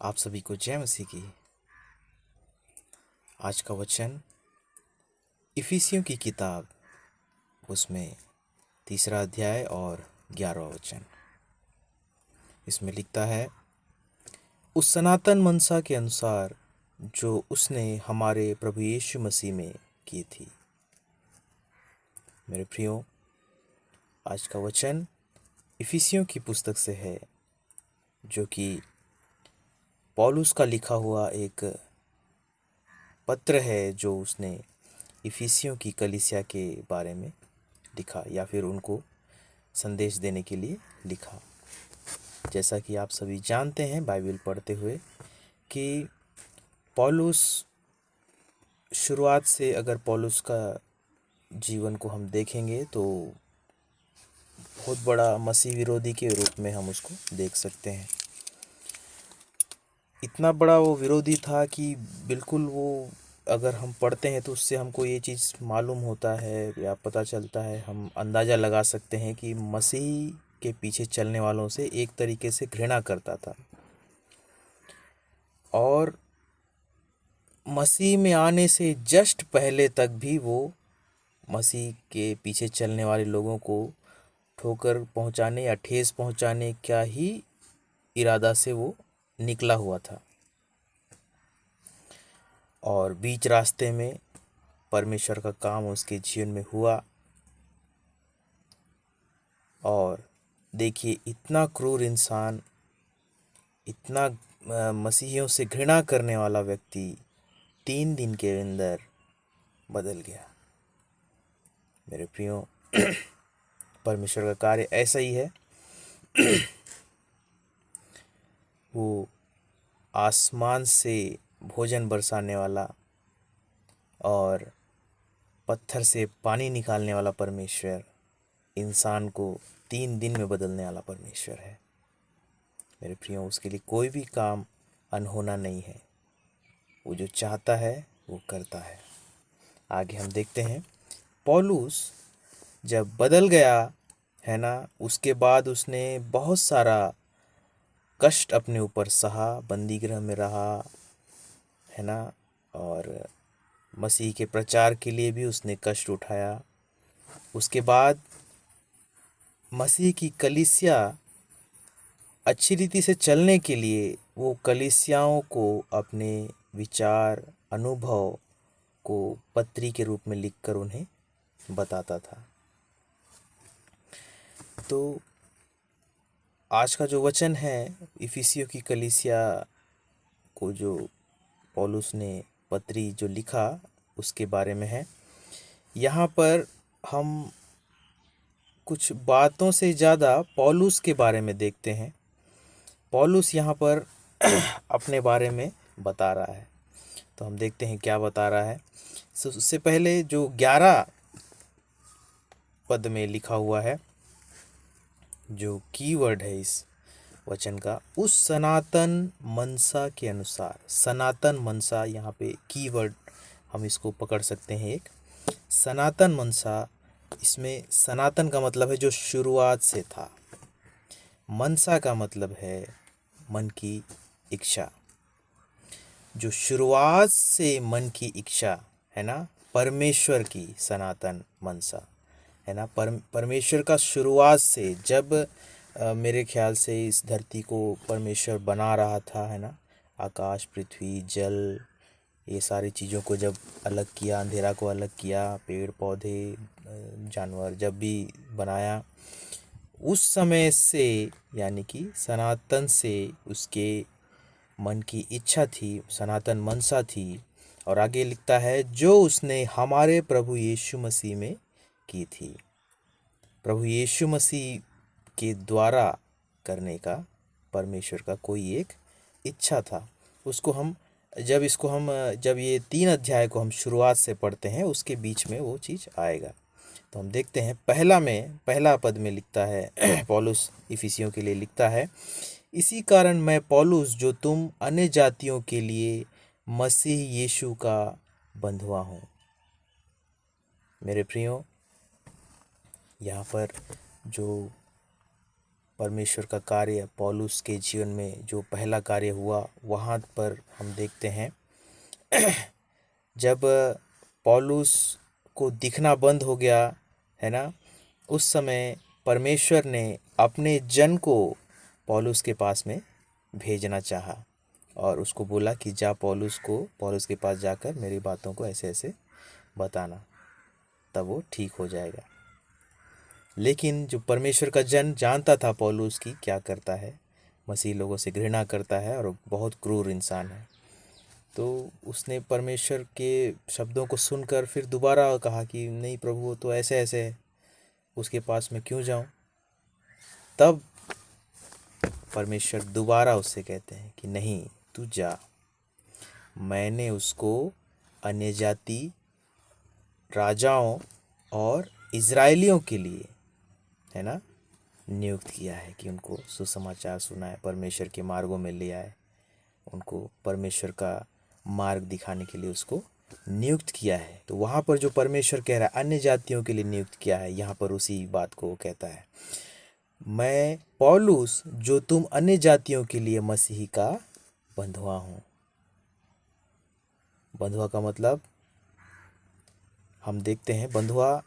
आप सभी को जय मसीह की। आज का वचन इफिसियों की किताब, उसमें 3 अध्याय और 11वां वचन। इसमें लिखता है, उस सनातन मनसा के अनुसार जो उसने हमारे प्रभु यीशु मसीह में की थी। मेरे प्रियो, आज का वचन इफिसियों की पुस्तक से है, जो कि पौलुस का लिखा हुआ एक पत्र है, जो उसने इफिसियों की कलीसिया के बारे में लिखा या फिर उनको संदेश देने के लिए लिखा। जैसा कि आप सभी जानते हैं बाइबल पढ़ते हुए कि पौलुस शुरुआत से, अगर पौलुस का जीवन को हम देखेंगे तो बहुत बड़ा मसीह विरोधी के रूप में हम उसको देख सकते हैं। इतना बड़ा वो विरोधी था कि बिल्कुल वो, अगर हम पढ़ते हैं तो उससे हमको ये चीज़ मालूम होता है या पता चलता है, हम अंदाज़ा लगा सकते हैं कि मसीह के पीछे चलने वालों से एक तरीके से घृणा करता था। और मसीह में आने से जस्ट पहले तक भी वो मसीह के पीछे चलने वाले लोगों को ठोकर पहुंचाने या ठेस पहुंचाने का ही इरादा से वो निकला हुआ था। और बीच रास्ते में परमेश्वर का काम उसके जीवन में हुआ। और देखिए, इतना क्रूर इंसान, इतना मसीहियों से घृणा करने वाला व्यक्ति 3 दिन के अंदर बदल गया। मेरे प्रियो, परमेश्वर का कार्य ऐसा ही है। वो आसमान से भोजन बरसाने वाला और पत्थर से पानी निकालने वाला परमेश्वर इंसान को 3 दिन में बदलने वाला परमेश्वर है। मेरे प्रियो, उसके लिए कोई भी काम अनहोना नहीं है। वो जो चाहता है वो करता है। आगे हम देखते हैं, पौलुस जब बदल गया है ना, उसके बाद उसने बहुत सारा कष्ट अपने ऊपर सहा, बंदी गृह में रहा है ना, और मसीह के प्रचार के लिए भी उसने कष्ट उठाया। उसके बाद मसीह की कलीसिया अच्छी रीति से चलने के लिए वो कलीसियाओं को अपने विचार, अनुभव को पत्री के रूप में लिखकर उन्हें बताता था। तो आज का जो वचन है इफिसियों की कलीसिया को जो पौलुस ने पत्री जो लिखा उसके बारे में है। यहाँ पर हम कुछ बातों से ज़्यादा पौलुस के बारे में देखते हैं। पौलुस यहाँ पर अपने बारे में बता रहा है, तो हम देखते हैं क्या बता रहा है। उससे पहले जो 11 पद में लिखा हुआ है, जो कीवर्ड है इस वचन का, उस सनातन मनसा के अनुसार। सनातन मनसा, यहाँ पे कीवर्ड हम इसको पकड़ सकते हैं। एक सनातन मनसा, इसमें सनातन का मतलब है जो शुरुआत से था। मनसा का मतलब है मन की इच्छा। जो शुरुआत से मन की इच्छा है ना, परमेश्वर की सनातन मनसा है ना। परमेश्वर का शुरुआत से, जब मेरे ख्याल से इस धरती को परमेश्वर बना रहा था है ना, आकाश, पृथ्वी, जल, ये सारी चीज़ों को जब अलग किया, अंधेरा को अलग किया, पेड़ पौधे, जानवर जब भी बनाया, उस समय से यानी कि सनातन से उसके मन की इच्छा थी, सनातन मनसा थी। और आगे लिखता है, जो उसने हमारे प्रभु यीशु मसीह में की थी। प्रभु यीशु मसीह के द्वारा करने का परमेश्वर का कोई एक इच्छा था। उसको हम जब ये 3 अध्याय को हम शुरुआत से पढ़ते हैं, उसके बीच में वो चीज़ आएगा। तो हम देखते हैं, पहला पद में लिखता है पौलुस इफिसियों के लिए लिखता है, इसी कारण मैं पौलुस, जो तुम अन्य जातियों के लिए मसीह यीशु का बंधुआ हूँ। मेरे प्रियो, यहाँ पर जो परमेश्वर का कार्य पौलुस के जीवन में जो पहला कार्य हुआ वहाँ पर हम देखते हैं। जब पौलुस को दिखना बंद हो गया है ना, उस समय परमेश्वर ने अपने जन को पौलुस के पास में भेजना चाहा और उसको बोला कि जा पौलुस के पास जाकर मेरी बातों को ऐसे ऐसे बताना, तब वो ठीक हो जाएगा। लेकिन जो परमेश्वर का जन जानता था पौलुस की क्या करता है, मसीह लोगों से घृणा करता है और बहुत क्रूर इंसान है, तो उसने परमेश्वर के शब्दों को सुनकर फिर दोबारा कहा कि नहीं प्रभु, वो तो ऐसे ऐसे है, उसके पास मैं क्यों जाऊं। तब परमेश्वर दोबारा उससे कहते हैं कि नहीं, तू जा, मैंने उसको अन्य जाति राजाओं और इज़राइलियों के लिए है ना नियुक्त किया है कि उनको सुसमाचार सुनाए, परमेश्वर के मार्गों में ले आए, उनको परमेश्वर का मार्ग दिखाने के लिए उसको नियुक्त किया है। तो वहाँ पर जो परमेश्वर कह रहा है अन्य जातियों के लिए नियुक्त किया है, यहाँ पर उसी बात को वो कहता है, मैं पौलुस जो तुम अन्य जातियों के लिए मसीह का बंधुआ हूँ। बंधुआ का मतलब हम देखते हैं, बंधुआ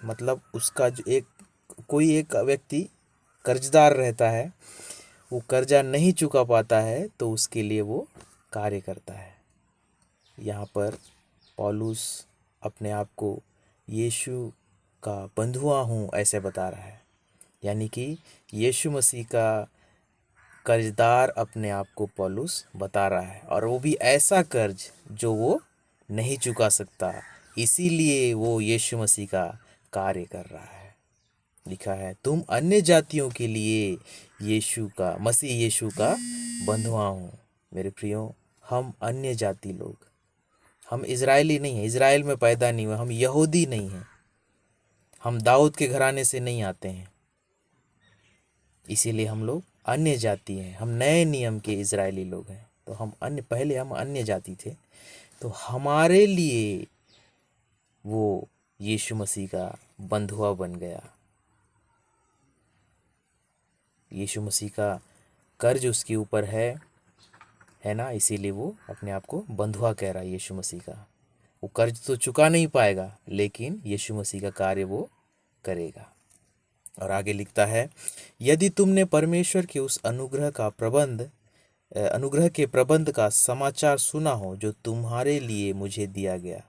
मतलब उसका जो कोई एक व्यक्ति कर्जदार रहता है, वो कर्जा नहीं चुका पाता है तो उसके लिए वो कार्य करता है। यहाँ पर पौलुस अपने आप को यीशु का बंधुआ हूँ ऐसे बता रहा है, यानी कि यीशु मसीह का कर्जदार अपने आप को पौलुस बता रहा है, और वो भी ऐसा कर्ज जो वो नहीं चुका सकता, इसीलिए वो यीशु मसीह का कार्य कर रहा है। लिखा है, तुम अन्य जातियों के लिए मसीह यीशु का बंधुआ हूँ। मेरे प्रियो, हम अन्य जाति लोग, हम इज़राइली नहीं हैं, इज़राइल में पैदा नहीं हुए, हम यहूदी नहीं हैं, हम दाऊद के घराने से नहीं आते हैं, इसीलिए हम लोग अन्य जाति हैं, हम नए नियम के इज़राइली लोग हैं। तो पहले हम अन्य जाति थे, तो हमारे लिए वो यीशु मसीह का बंधुआ बन गया। यीशु मसीह का कर्ज उसके ऊपर है ना, इसीलिए वो अपने आप को बंधुआ कह रहा है यीशु मसीह का। वो कर्ज तो चुका नहीं पाएगा, लेकिन यीशु मसीह का कार्य वो करेगा। और आगे लिखता है, यदि तुमने परमेश्वर के उस अनुग्रह के प्रबंध का समाचार सुना हो जो तुम्हारे लिए मुझे दिया गया।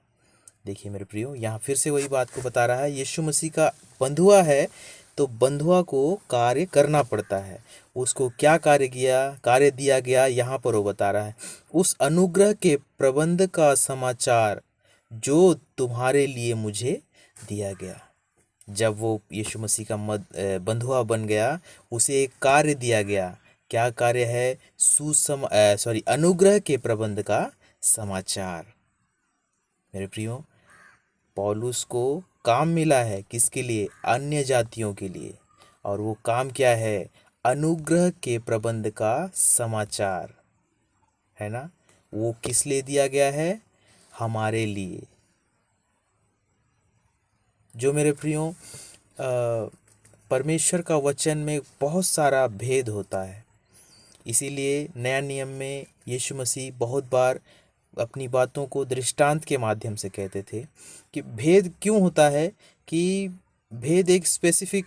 देखिए मेरे प्रियो, यहाँ फिर से वही बात को बता रहा है, यीशु मसीह का बंधुआ है तो बंधुआ को कार्य करना पड़ता है। उसको क्या कार्य दिया गया, यहाँ पर वो बता रहा है, उस अनुग्रह के प्रबंध का समाचार जो तुम्हारे लिए मुझे दिया गया। जब वो यीशु मसीह का बंधुआ बन गया, उसे एक कार्य दिया गया। क्या कार्य है? अनुग्रह के प्रबंध का समाचार। मेरे प्रियो, पौलुस को काम मिला है, किसके लिए? अन्य जातियों के लिए। और वो काम क्या है? अनुग्रह के प्रबंध का समाचार, है ना। वो किस लिए दिया गया है? हमारे लिए। जो मेरे प्रियो, परमेश्वर का वचन में बहुत सारा भेद होता है, इसीलिए नया नियम में यीशु मसीह बहुत बार अपनी बातों को दृष्टांत के माध्यम से कहते थे कि भेद क्यों होता है, कि भेद एक स्पेसिफिक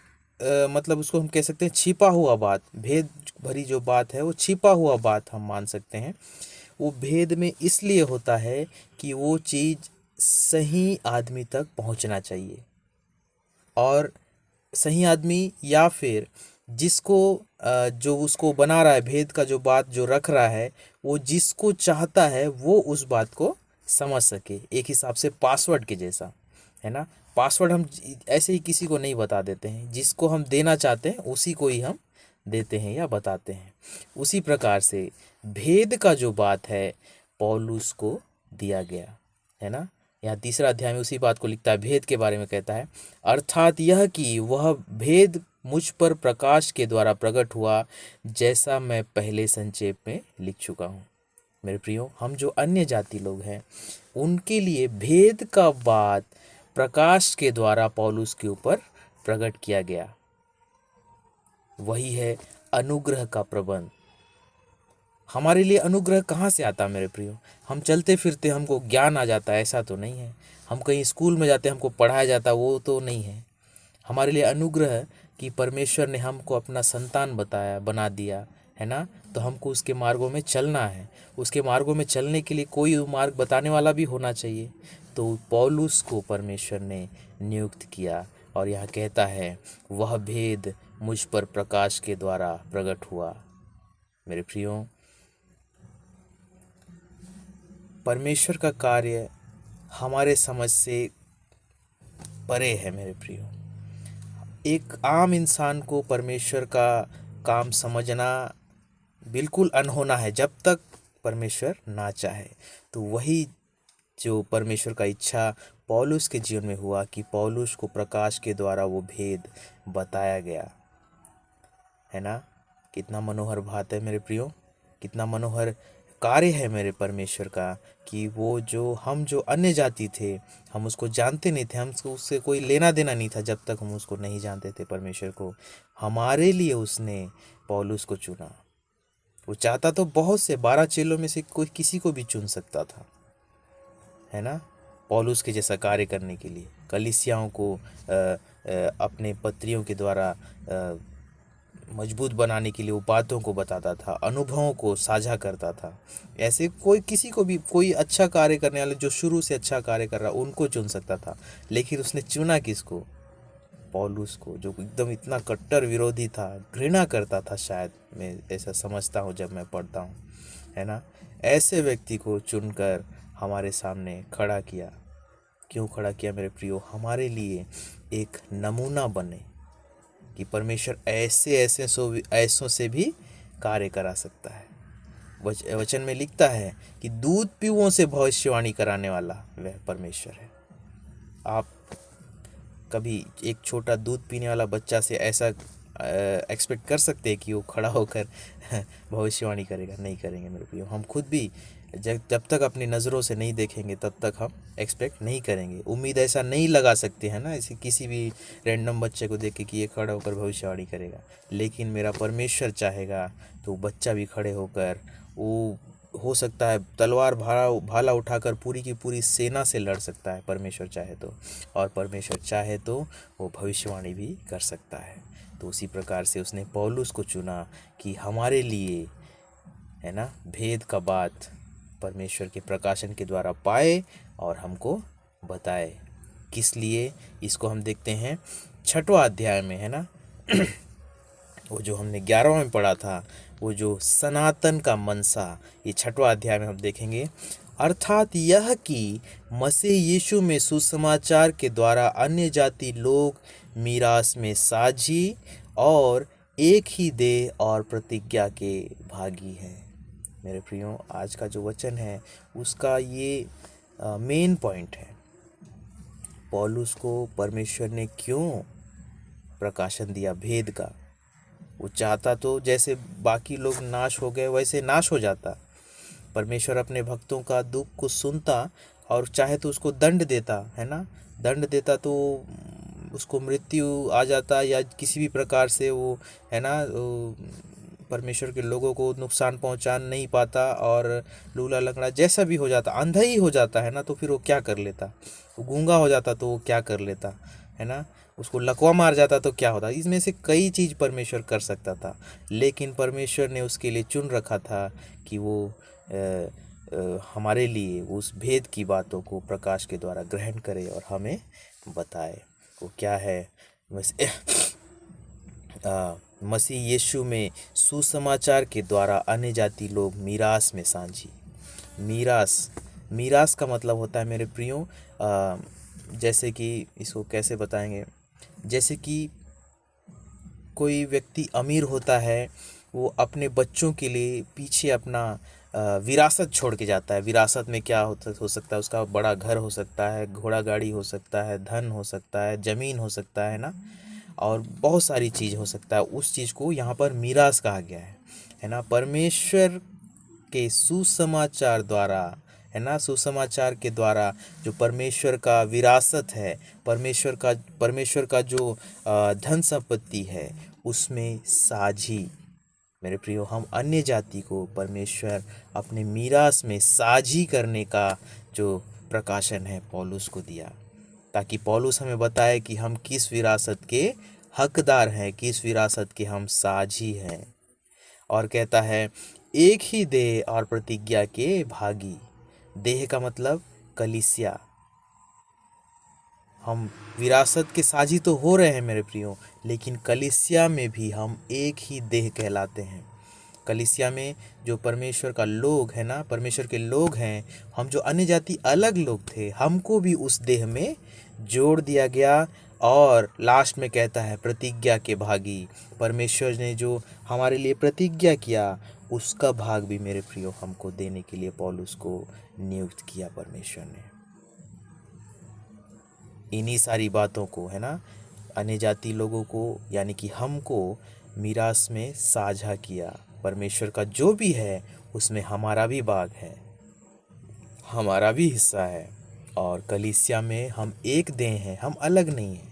मतलब उसको हम कह सकते हैं छिपा हुआ बात, भेद भरी जो बात है वो छिपा हुआ बात हम मान सकते हैं। वो भेद में इसलिए होता है कि वो चीज़ सही आदमी तक पहुंचना चाहिए, और सही आदमी या फिर जिसको जो उसको बना रहा है, भेद का जो बात जो रख रहा है, वो जिसको चाहता है वो उस बात को समझ सके। एक हिसाब से पासवर्ड के जैसा, है ना। पासवर्ड हम ऐसे ही किसी को नहीं बता देते हैं, जिसको हम देना चाहते हैं उसी को ही हम देते हैं या बताते हैं। उसी प्रकार से भेद का जो बात है पौलुस को दिया गया, है ना। यहाँ तीसरा अध्याय में उसी बात को लिखता है, भेद के बारे में कहता है, अर्थात यह कि वह भेद मुझ पर प्रकाश के द्वारा प्रकट हुआ, जैसा मैं पहले संक्षेप में लिख चुका हूँ। मेरे प्रियो, हम जो अन्य जाति लोग हैं उनके लिए भेद का बात प्रकाश के द्वारा पौलुस के ऊपर प्रकट किया गया। वही है अनुग्रह का प्रबंध। हमारे लिए अनुग्रह कहाँ से आता मेरे प्रियो? हम चलते फिरते हमको ज्ञान आ जाता है ऐसा तो नहीं है। हम कहीं स्कूल में जाते हमको पढ़ाया जाता वो तो नहीं है। हमारे लिए अनुग्रह कि परमेश्वर ने हमको अपना संतान बताया बना दिया है ना, तो हमको उसके मार्गों में चलना है। उसके मार्गों में चलने के लिए कोई मार्ग बताने वाला भी होना चाहिए। तो पौलुस को परमेश्वर ने नियुक्त किया और यह कहता है वह भेद मुझ पर प्रकाश के द्वारा प्रकट हुआ। मेरे प्रियो, परमेश्वर का कार्य हमारे समझ से परे है मेरे प्रियो। एक आम इंसान को परमेश्वर का काम समझना बिल्कुल अनहोना है जब तक परमेश्वर ना चाहे। तो वही जो परमेश्वर का इच्छा पौलुस के जीवन में हुआ कि पौलुस को प्रकाश के द्वारा वो भेद बताया गया, है ना। कितना मनोहर बात है मेरे प्रियो, कितना मनोहर कार्य है मेरे परमेश्वर का कि वो जो अन्य जाति थे, हम उसको जानते नहीं थे, हमको उससे कोई लेना देना नहीं था जब तक हम उसको नहीं जानते थे परमेश्वर को। हमारे लिए उसने पौलुस को चुना। वो चाहता तो बहुत से 12 चेलों में से कोई किसी को भी चुन सकता था, है ना, पौलुस के जैसा कार्य करने के लिए। कलीसियाओं को अपने पत्रियों के द्वारा मजबूत बनाने के लिए वो बातों को बताता था, अनुभवों को साझा करता था। ऐसे कोई किसी को भी कोई अच्छा कार्य करने वाले जो शुरू से अच्छा कार्य कर रहा उनको चुन सकता था, लेकिन उसने चुना किसको? पौलुस को, जो एकदम इतना कट्टर विरोधी था, घृणा करता था, शायद मैं ऐसा समझता हूँ जब मैं पढ़ता हूँ, है ना। ऐसे व्यक्ति को चुनकर हमारे सामने खड़ा किया। क्यों खड़ा किया मेरे प्रियो? हमारे लिए एक नमूना बने कि परमेश्वर ऐसे ऐसों से भी कार्य करा सकता है। वचन में लिखता है कि दूध पीवों से भविष्यवाणी कराने वाला वह परमेश्वर है। आप कभी एक छोटा दूध पीने वाला बच्चा से ऐसा एक्सपेक्ट कर सकते हैं कि वो खड़ा होकर भविष्यवाणी करेगा? नहीं करेंगे मेरे प्रियो। हम खुद भी जब तक अपनी नज़रों से नहीं देखेंगे तब तक हम एक्सपेक्ट नहीं करेंगे, उम्मीद ऐसा नहीं लगा सकते हैं ना इसी किसी भी रैंडम बच्चे को देख के कि ये खड़ा होकर भविष्यवाणी करेगा। लेकिन मेरा परमेश्वर चाहेगा तो बच्चा भी खड़े होकर वो हो सकता है तलवार भाला उठाकर पूरी की पूरी सेना से लड़ सकता है परमेश्वर चाहे तो, और परमेश्वर चाहे तो वो भविष्यवाणी भी कर सकता है। तो उसी प्रकार से उसने पौलुस को चुना कि हमारे लिए, है ना, भेद का बात परमेश्वर के प्रकाशन के द्वारा पाए और हमको बताए। किस लिए? इसको हम देखते हैं 6वां अध्याय में, है ना। वो जो हमने 11वां में पढ़ा था, वो जो सनातन का मनसा, ये 6वां अध्याय में हम देखेंगे। अर्थात यह कि मसीह यीशु में सुसमाचार के द्वारा अन्य जाति लोग मीरास में साझी और एक ही देह और प्रतिज्ञा के भागी हैं। मेरे प्रियो, आज का जो वचन है उसका ये मेन पॉइंट है। पौलुस को परमेश्वर ने क्यों प्रकाशन दिया भेद का? वो चाहता तो जैसे बाकी लोग नाश हो गए वैसे नाश हो जाता। परमेश्वर अपने भक्तों का दुख को सुनता और चाहे तो उसको दंड देता, है ना। दंड देता तो उसको मृत्यु आ जाता या किसी भी प्रकार से वो, है ना, परमेश्वर के लोगों को नुकसान पहुंचा नहीं पाता और लूला लंगड़ा जैसा भी हो जाता, अंधा ही हो जाता, है ना। तो फिर वो क्या कर लेता? वो गूंगा हो जाता तो वो क्या कर लेता, है ना। उसको लकवा मार जाता तो क्या होता? इसमें से कई चीज़ परमेश्वर कर सकता था, लेकिन परमेश्वर ने उसके लिए चुन रखा था कि वो हमारे लिए उस भेद की बातों को प्रकाश के द्वारा ग्रहण करे और हमें बताए। वो क्या है? मसीह यीशु में सुसमाचार के द्वारा अन्य जाति लोग मीरास में साझी। मीरास का मतलब होता है मेरे प्रियो, जैसे कि इसको कैसे बताएंगे, जैसे कि कोई व्यक्ति अमीर होता है, वो अपने बच्चों के लिए पीछे अपना विरासत छोड़ के जाता है। विरासत में क्या हो सकता है? उसका बड़ा घर हो सकता है, घोड़ा गाड़ी हो सकता है, धन हो सकता है, ज़मीन हो सकता है ना, और बहुत सारी चीज़ हो सकता है। उस चीज़ को यहाँ पर मीरास कहा गया है ना। परमेश्वर के सुसमाचार द्वारा, है ना, सुसमाचार के द्वारा जो परमेश्वर का विरासत है, परमेश्वर का जो धन संपत्ति है, उसमें साझी। मेरे प्रियो, हम अन्य जाति को परमेश्वर अपने मीरास में साझी करने का जो प्रकाशन है पौलुस को दिया, ताकि पौलुस हमें बताए कि हम किस विरासत के हकदार हैं, किस विरासत के हम साझी हैं। और कहता है एक ही देह और प्रतिज्ञा के भागी। देह का मतलब कलीसिया। हम विरासत के साझी तो हो रहे हैं मेरे प्रियो, लेकिन कलीसिया में भी हम एक ही देह कहलाते हैं। कलीसिया में जो परमेश्वर का लोग है ना, परमेश्वर के लोग हैं, हम जो अन्य जाति अलग लोग थे, हमको भी उस देह में जोड़ दिया गया। और लास्ट में कहता है प्रतिज्ञा के भागी। परमेश्वर ने जो हमारे लिए प्रतिज्ञा किया उसका भाग भी मेरे प्रियो हमको देने के लिए पौलुस को नियुक्त किया परमेश्वर ने। इन्हीं सारी बातों को है ना, अन्य जाति लोगों को यानी कि हमको मीरास में साझा किया। परमेश्वर का जो भी है उसमें हमारा भी भाग है, हमारा भी हिस्सा है। और कलीसिया में हम एक देह हैं, हम अलग नहीं हैं,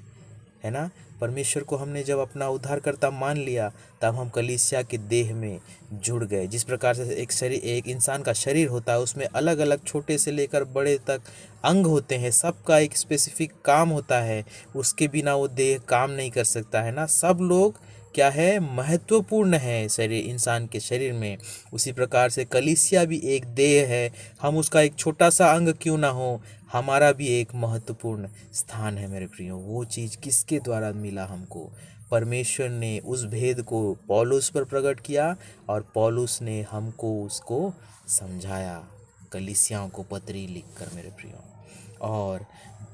है ना। परमेश्वर को हमने जब अपना उद्धारकर्ता मान लिया तब हम कलीसिया के देह में जुड़ गए। जिस प्रकार से एक शरीर, एक इंसान का शरीर होता है, उसमें अलग अलग छोटे से लेकर बड़े तक अंग होते हैं, सबका एक स्पेसिफिक काम होता है, उसके बिना वो देह काम नहीं कर सकता, है ना। सब लोग क्या है, महत्वपूर्ण है शरीर, इंसान के शरीर में। उसी प्रकार से कलीसिया भी एक देह है, हम उसका एक छोटा सा अंग क्यों ना हो, हमारा भी एक महत्वपूर्ण स्थान है मेरे प्रियो। वो चीज़ किसके द्वारा मिला हमको? परमेश्वर ने उस भेद को पौलुस पर प्रकट किया और पौलुस ने हमको उसको समझाया कलीसियाओं को पत्री लिखकर मेरे प्रियो। और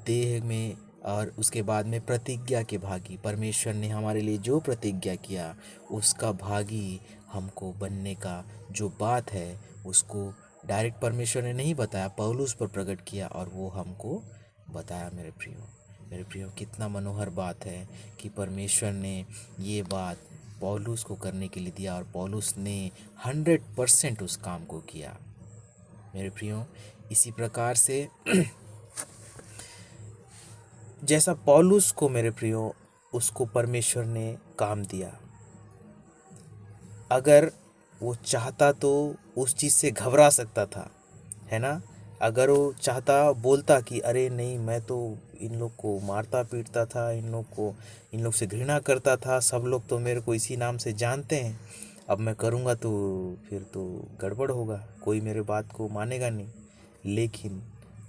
देह में, और उसके बाद में प्रतिज्ञा के भागी, परमेश्वर ने हमारे लिए जो प्रतिज्ञा किया उसका भागी हमको बनने का जो बात है उसको डायरेक्ट परमेश्वर ने नहीं बताया, पौलुस पर प्रकट किया और वो हमको बताया मेरे प्रियो। मेरे प्रियो, कितना मनोहर बात है कि परमेश्वर ने ये बात पौलुस को करने के लिए दिया और पौलुस ने 100% उस काम को किया मेरे प्रियो। इसी प्रकार से जैसा पौलुस को मेरे प्रियो उसको परमेश्वर ने काम दिया, अगर वो चाहता तो उस चीज़ से घबरा सकता था, है ना। अगर वो चाहता बोलता कि अरे नहीं, मैं तो इन लोग को मारता पीटता था, इन लोग से घृणा करता था, सब लोग तो मेरे को इसी नाम से जानते हैं, अब मैं करूँगा तो फिर तो गड़बड़ होगा, कोई मेरे बात को मानेगा नहीं। लेकिन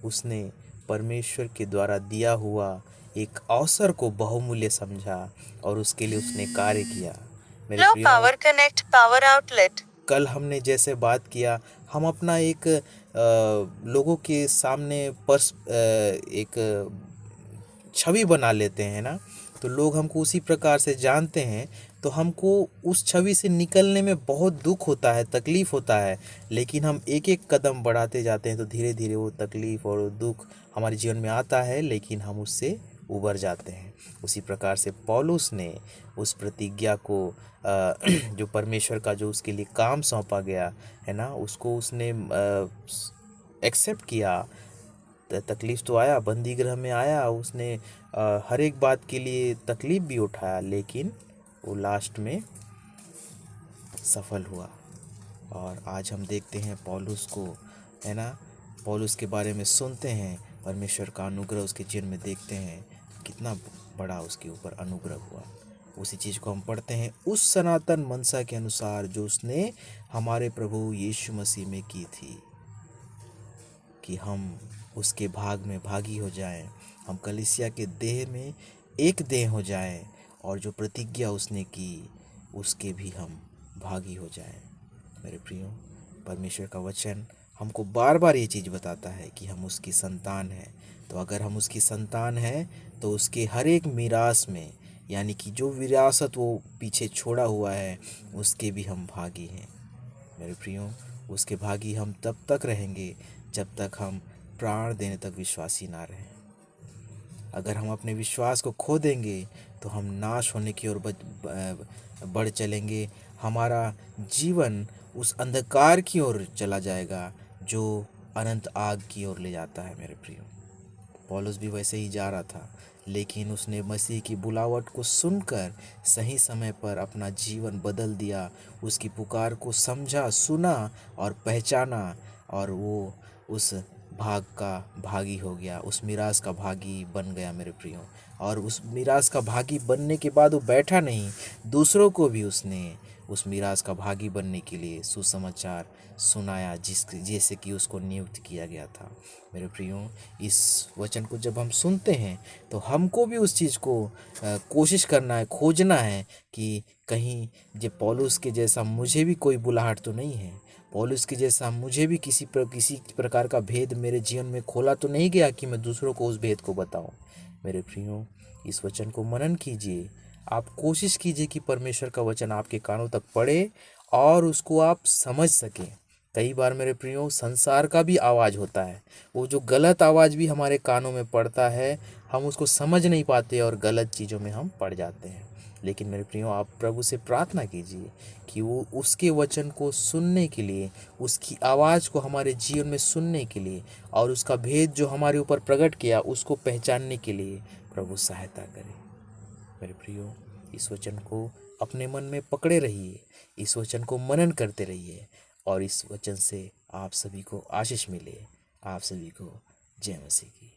उसने परमेश्वर के द्वारा दिया हुआ एक अवसर को बहुमूल्य समझा और उसके लिए उसने कार्य किया मेरे लो प्रियो। Power connect power outlet. कल हमने जैसे बात किया, हम अपना एक लोगों के सामने एक छवि बना लेते हैं ना, तो लोग हमको उसी प्रकार से जानते हैं, तो हमको उस छवि से निकलने में बहुत दुख होता है, तकलीफ़ होता है। लेकिन हम एक एक कदम बढ़ाते जाते हैं तो धीरे धीरे वो तकलीफ़ और वो दुख हमारे जीवन में आता है, लेकिन हम उससे उबर जाते हैं। उसी प्रकार से पौलुस ने उस प्रतिज्ञा को जो परमेश्वर का जो उसके लिए काम सौंपा गया है ना, उसको उसने एक्सेप्ट किया। तकलीफ़ तो आया, बंदी गृह में आया, उसने हर एक बात के लिए तकलीफ़ भी उठाया, लेकिन वो लास्ट में सफल हुआ। और आज हम देखते हैं पौलुस को, है ना, पौलुस के बारे में सुनते हैं, परमेश्वर का अनुग्रह उसके जीवन में देखते हैं, कितना बड़ा उसके ऊपर अनुग्रह हुआ। उसी चीज़ को हम पढ़ते हैं, उस सनातन मनसा के अनुसार जो उसने हमारे प्रभु यीशु मसीह में की थी, कि हम उसके भाग में भागी हो जाएं, हम कलीसिया के देह में एक देह हो जाएं, और जो प्रतिज्ञा उसने की उसके भी हम भागी हो जाएं। मेरे प्रियो, परमेश्वर का वचन हमको बार बार ये चीज़ बताता है कि हम उसकी संतान हैं। तो अगर हम उसकी संतान हैं तो उसके हर एक मीरास में, यानी कि जो विरासत वो पीछे छोड़ा हुआ है, उसके भी हम भागी हैं मेरे प्रियो। उसके भागी हम तब तक रहेंगे जब तक हम प्राण देने तक विश्वासी ना रहें। अगर हम अपने विश्वास को खो देंगे तो हम नाश होने की ओर बढ़ चलेंगे। हमारा जीवन उस अंधकार की ओर चला जाएगा जो अनंत आग की ओर ले जाता है मेरे प्रियो। पौलुस भी वैसे ही जा रहा था, लेकिन उसने मसीह की बुलावट को सुनकर सही समय पर अपना जीवन बदल दिया, उसकी पुकार को समझा, सुना और पहचाना, और वो उस भाग का भागी हो गया, उस मिरास का भागी बन गया मेरे प्रियो। और उस मिरास का भागी बनने के बाद वो बैठा नहीं, दूसरों को भी उसने उस मिरास का भागी बनने के लिए सुसमाचार सुनाया, जैसे कि उसको नियुक्त किया गया था। मेरे प्रियो, इस वचन को जब हम सुनते हैं तो हमको भी उस चीज़ को कोशिश करना है, खोजना है कि कहीं जे पौलुस के जैसा मुझे भी कोई बुलाहट तो नहीं है, पौलुस के जैसा मुझे भी किसी प्रकार का भेद मेरे जीवन में खोला तो नहीं गया कि मैं दूसरों को उस भेद को बताऊं। मेरे प्रियो, इस वचन को मनन कीजिए, आप कोशिश कीजिए कि परमेश्वर का वचन आपके कानों तक पड़े और उसको आप समझ सकें। कई बार मेरे प्रियो, संसार का भी आवाज़ होता है, वो जो गलत आवाज़ भी हमारे कानों में पड़ता है, हम उसको समझ नहीं पाते और गलत चीज़ों में हम पड़ जाते हैं। लेकिन मेरे प्रियो, आप प्रभु से प्रार्थना कीजिए कि वो उसके वचन को सुनने के लिए, उसकी आवाज़ को हमारे जीवन में सुनने के लिए और उसका भेद जो हमारे ऊपर प्रकट किया उसको पहचानने के लिए प्रभु सहायता करे। मेरे प्रियो, इस वचन को अपने मन में पकड़े रहिए, इस वचन को मनन करते रहिए और इस वचन से आप सभी को आशीष मिले। आप सभी को जय मसीह की।